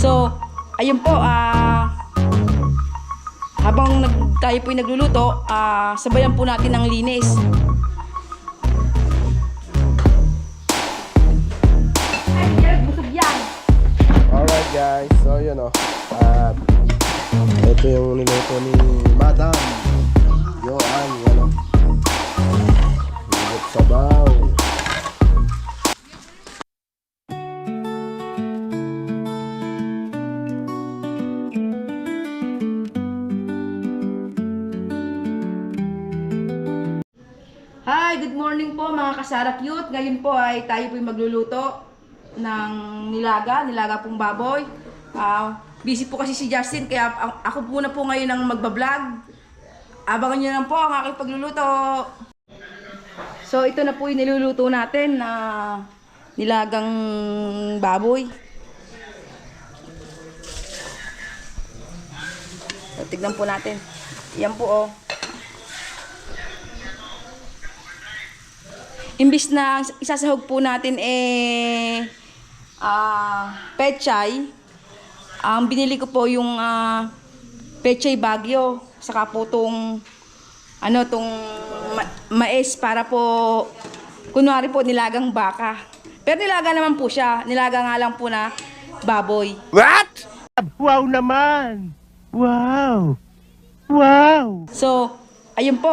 So, ayun po, habang tayo po'y nagluluto, sabayan po natin ng linis. Ay, busog yan. Alright guys, so yun o. At ito yung niluto ni Madam Joan. Yan o. Higit sabaw. Hi, good morning po mga kasara cute. Ngayon po ay tayo po'y magluluto ng nilaga pong baboy. Busy po kasi si Justin kaya ako muna po ngayon ang magbablog. Abangan nyo lang po ang aking pagluluto. So ito na po yung niluluto natin na nilagang baboy. So, tignan po natin. Yan po oh. Imbis na isasahog po natin pechay, ang binili ko po yung pechay Baguio, saka po tong mais para po kunwari po nilagang baka. Pero nilaga naman po siya, nilaga nga lang po na baboy. What? Wow naman! Wow! Wow! So, ayun po,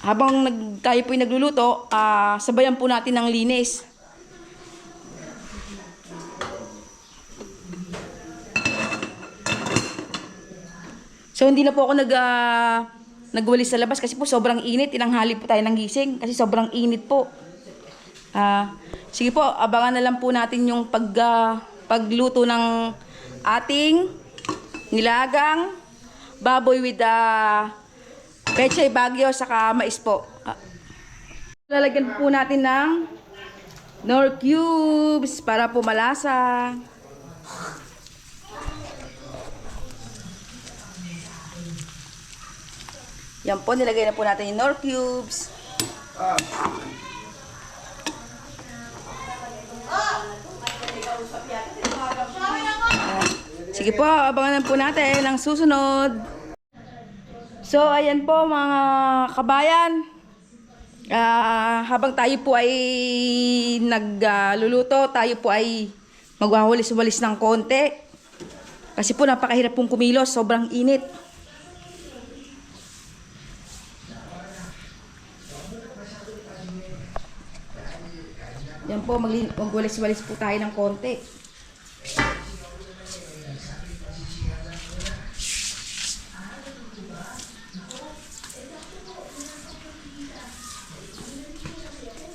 habang tayo po'y nagluluto, sabayan po natin ng linis. So hindi na po ako nagwalis sa labas kasi po sobrang init. Tinanghali po tayo ng gising kasi sobrang init po. Sige po, abangan na lang po natin yung pagluto ng ating nilagang baboy with pechay Baguio saka mais po. Lalagyan po natin ng Knorr cubes para po malasa. Yan po, nilagay na po natin yung Knorr cubes. Sige po, abangan po natin ang susunod. So, ayan po mga kabayan. Habang tayo po ay nagluluto, tayo po ay magwawalis-walis ng konti. Kasi po napakahirap pong kumilos, sobrang init. Yan po, magwalis-walis po tayo ng konti.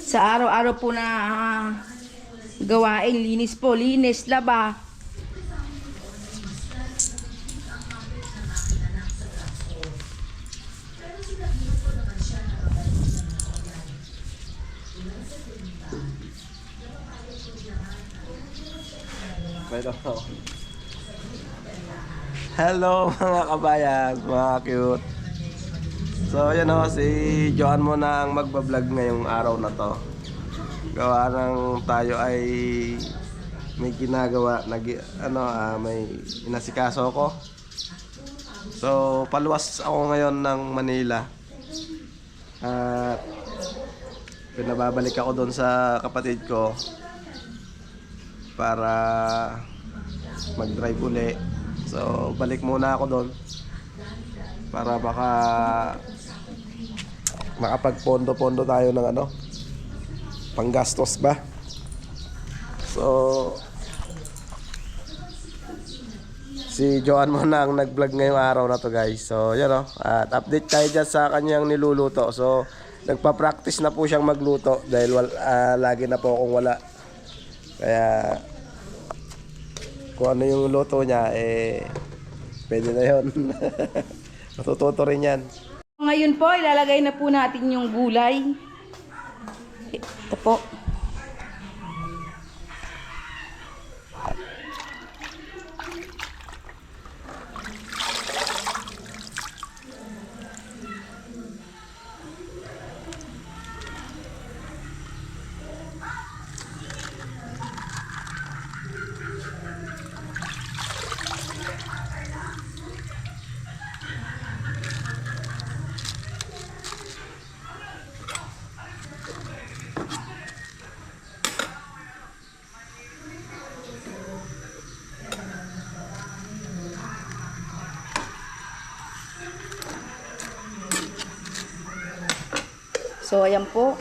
Sa araw-araw po na gawain, linis po, linis, laba. Hello mga kabayan, mga cute. So yan o, si Joan mo na ang magbablog ngayong araw na to. Gawa ng tayo ay may ginagawa, may inasikaso ko. So paluwas ako ngayon ng Manila. At pinababalik ako doon sa kapatid ko para mag-drive uli. So balik muna ako doon para baka makapagpondo-pondo tayo ng panggastos ba. So si Joan mo na ang nag-vlog ngayong araw na to guys. So yan o, at update tayo dyan sa kanyang niluluto. So nagpa-practice na po siyang magluto dahil lagi na po akong wala. Kaya kung ano yung luto niya pwede na yun. Matututo rin yan. Ngayon po, ilalagay na po natin yung gulay. Ito po. So, ayan po.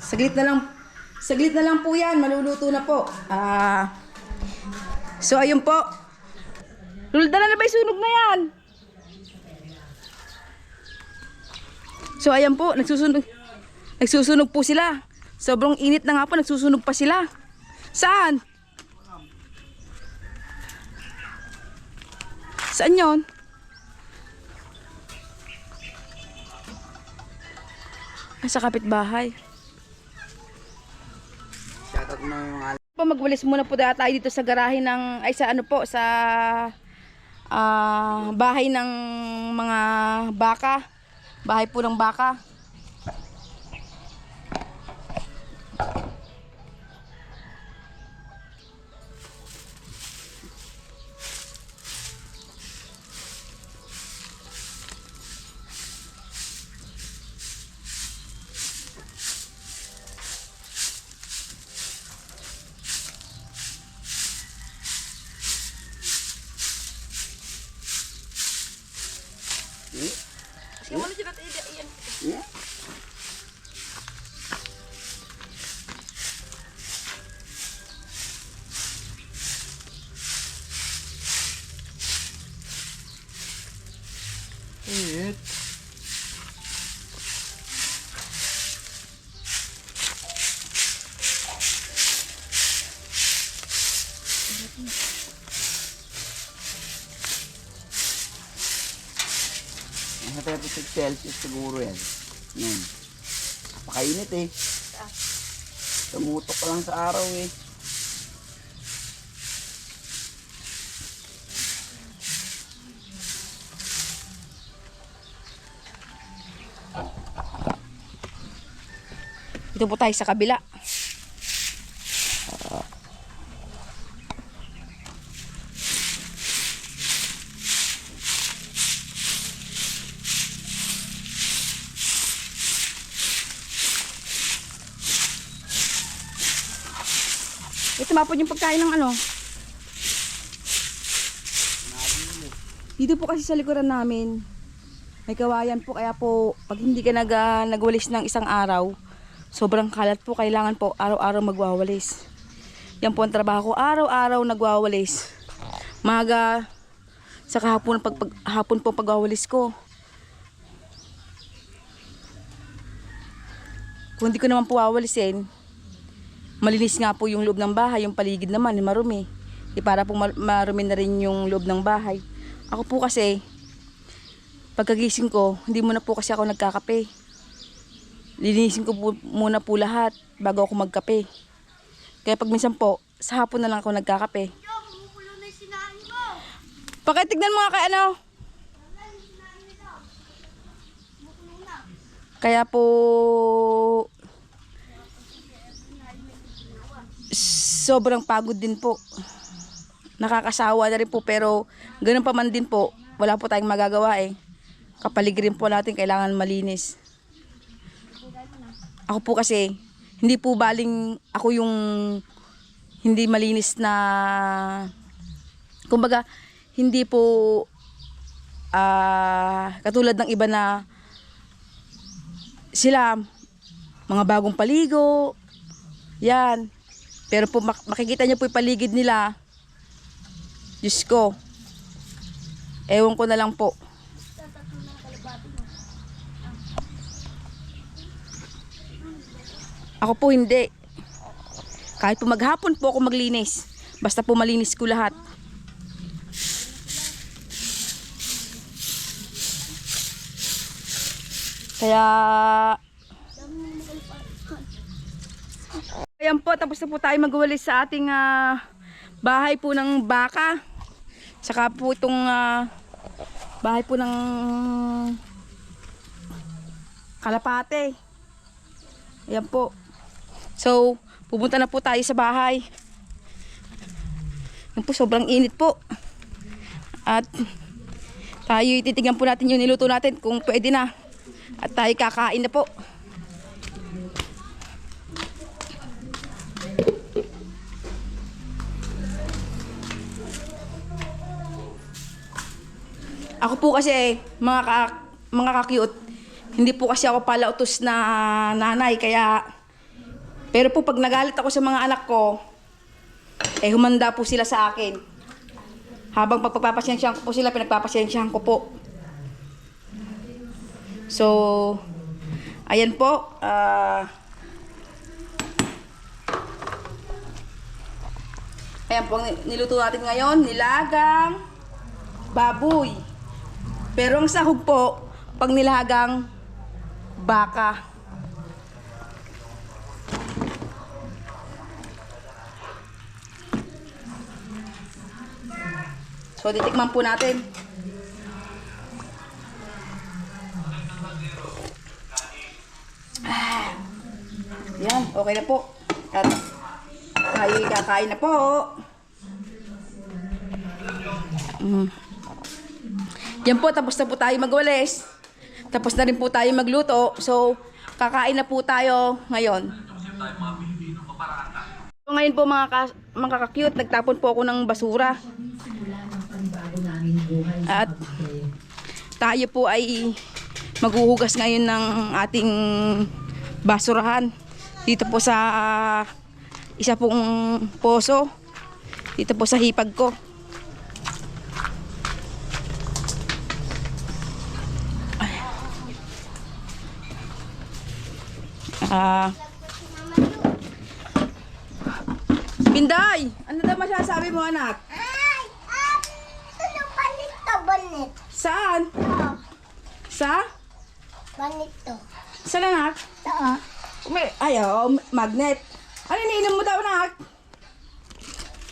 Saglit na lang po yan. Maluluto na po. So, ayun po. Dala na ba yung sunog na yan? So, ayan po. Nagsusunog po sila. Sobrang init na nga po. Nagsusunog pa sila. Saan? Saan yun? Sa kapitbahay. Shoutout mo yung mga Magwalis muna po tayo dito sa garahe ng sa bahay ng mga baka. Bahay po ng baka. nasa 36 Celsius siguro yan. Yan. Napakainit eh. Tumutok pa lang sa araw eh. Dito po tayo sa kabila. Ito mapon yung pagkain ng ano. Dito po kasi sa likuran namin, may kawayan po, kaya po pag hindi ka nagwalis ng isang araw, sobrang kalat po, kailangan po araw-araw magwawalis. Yan po ang trabaho ko, araw-araw nagwawalis. Maga sa kahapon, hapon po pagwawalis ko. Kung hindi ko naman po wawalisin, malinis nga po yung loob ng bahay, yung paligid naman, marumi. Di para po marumi na rin yung loob ng bahay. Ako po kasi, pagkagising ko, hindi muna po kasi ako nagkakape. Linisin ko po muna po lahat bago ako magkape. Kaya pag minsan po, sa hapon na lang ako nagkakape. Pakitignan mo nga kay ano. Kaya po, sobrang pagod din po. Nakakasawa na rin po, pero ganun pa man din po, wala po tayong magagawa eh. Kapaligirin po natin, kailangan malinis. Ako po kasi, hindi po baling ako yung hindi malinis na, kumbaga, hindi po katulad ng iba na sila, mga bagong paligo, yan. Pero po makikita niyo po yung paligid nila, Diyos ko, ewan ko na lang po. Ako po hindi. Kahit po maghapon po ako maglinis, basta po malinis ko lahat. Kaya ayan po, tapos na po tayo magwalis sa ating bahay po ng baka. Saka po itong bahay po ng kalapate. Ayan po. So, pupunta na po tayo sa bahay. Ayan po, sobrang init po. At tayo titignan po natin yung niluto natin kung pwede na. At tayo kakain na po. Ako po kasi, mga mga ka-cute, hindi po kasi ako palautos na nanay, kaya... Pero po pag nagalit ako sa mga anak ko, humanda po sila sa akin. Habang pagpapasensyahan ko po sila, pinagpapasensyahan ko po. So, ayan po. Ayan po, ang niluto natin ngayon, nilagang baboy. Pero ang sahog po, pag nilagang baka. So, titikman po natin. Yan, okay na po. At kakain na po. Yan po, tapos na po tayo magwalis. Tapos na rin po tayo magluto. So, kakain na po tayo ngayon. So, ngayon po mga ka-cute, nagtapon po ako ng basura. At tayo po ay maghuhugas ngayon ng ating basurahan. Dito po sa isa pong poso. Dito po sa hipag ko. Pinday! Ano daw masasabi mo, anak? Ano panito, banit? Saan? Sa? Banito. Saan, anak? Magnet. Ano iniinom mo daw, anak?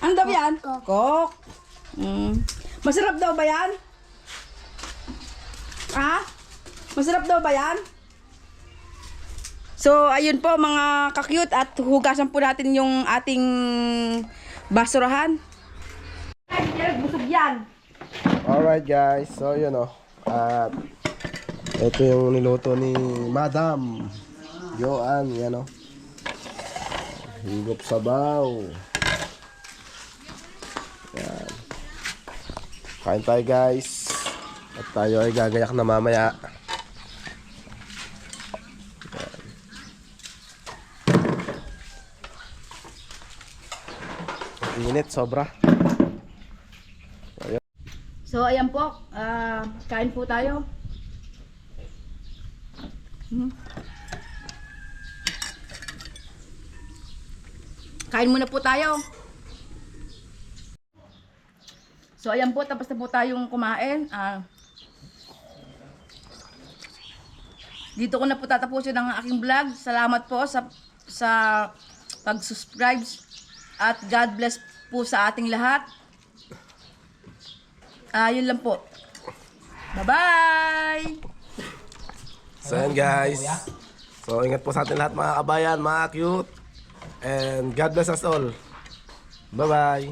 Ano daw yan? Coke. Masarap daw ba yan? Ha? Masarap daw ba yan? So, ayun po mga ka-cute, at hugasan po natin yung ating basurahan. Ay, busog yan. Alright guys, so yun o. At ito yung niluto ni Madam Joan, yan o. Higop sabaw. Yan. Kain tayo guys. At tayo ay gagayak na mamaya. Init, sobra. So, ayan po. Kain po tayo. Kain muna po tayo. So, ayan po. Tapos na po tayong kumain. Dito ko na po tatapusin ang aking vlog. Salamat po sa pag-subscribe. At God bless po sa ating lahat. Yun lang po. Bye-bye! So yan guys. So ingat po sa atin lahat mga kabayan, mga cute. And God bless us all. Bye-bye!